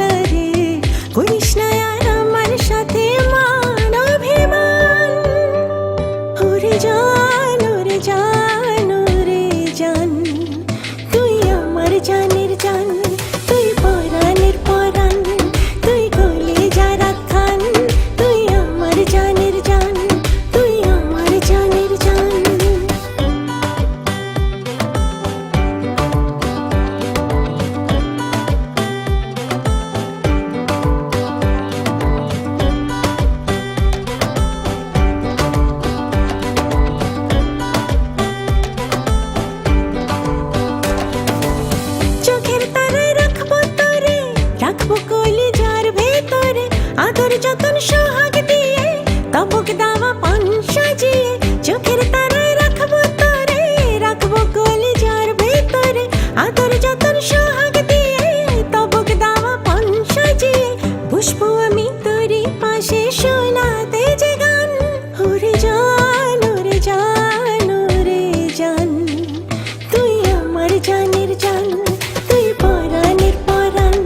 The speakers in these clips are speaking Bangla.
না রে, করিস না আর আমার সাথে মান অভিমান। ওরে জান, ওরে জান, ওরে জান, তুই আমার জানের জান, তুই পরাণের পরাণ, তুই কলিজা রাখান, তুই আমার জানের জান, তুই আমার জানের জান। চোখের তারায় রাখবো তোরে, রাখবো কলিজার ভেতরে, আদর যতন সোহাগ দিয়ে, তবক দাওয়া পান সাজিয়ে। চোখের তারায় রাখবো তোরে, রাখবো কলিজার ভেতরে, আদর যতন সোহাগ দিয়ে, তবক দাওয়া পান সাজিয়ে। বসবো আমি তোরই পাশে শোনাতে যে গান। ওরে জান, ওরে জান, ওরে জান, তুই আমার জানের জান, তুই পরাণের পরাণ,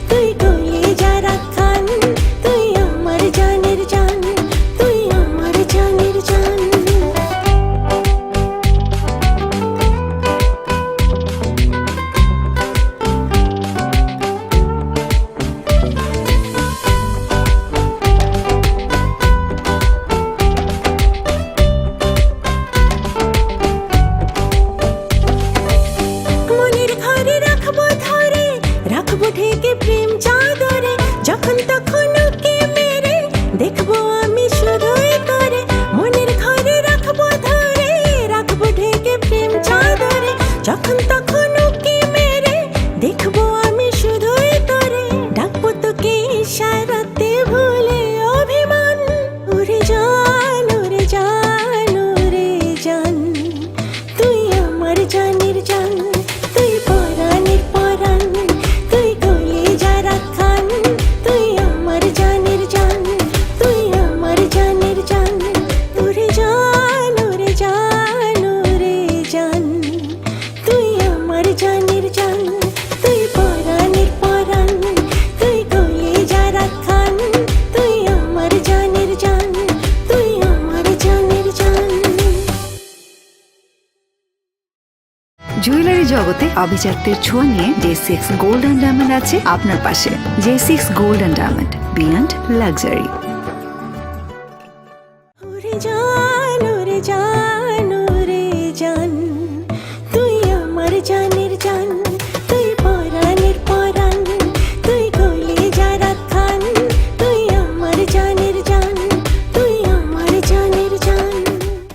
তুই কলিজা রাখান, তুই আমার জানের জান, তুই আমার জানের জান। মনের ঘরে রাখবো ধরে, রাখবো ঢেকে প্রেম চাদরে, যখন তখন ওকে মেরে দেখবো আমি শুধুই তোরে। মনের ঘরে রাখবো ধরে, রাখবো ঢেকে প্রেম চাদরে, যখন তখন ওকে মেরে দেখবো আমি শুধুই তোরে। ডাকবো তোকে ইশারাতে ভুলে অভিমান। ওরে জান, ওরে জান, ওরে জান, তুই আমার জানের জান, তুই পরাণের পরাণ, তুই কলিজা রাখান, তুই আমার জানের জান, তুই আমার জানের জান। ওরে জান, ওরে জান, ওরে জান, তুই আমার জানের জান, তুই পরাণের পরাণ, তুই কলিজা রাখান, তুই আমার জানের জান, তুই আমার জানের জান। জুয়েলারি জগতে আভিজাত্যের ছোঁয়া নিয়ে J6 গোল্ড অ্যান্ড ডায়মন্ড আছে আপনার পাশে। J6 gold and diamond, beyond luxury.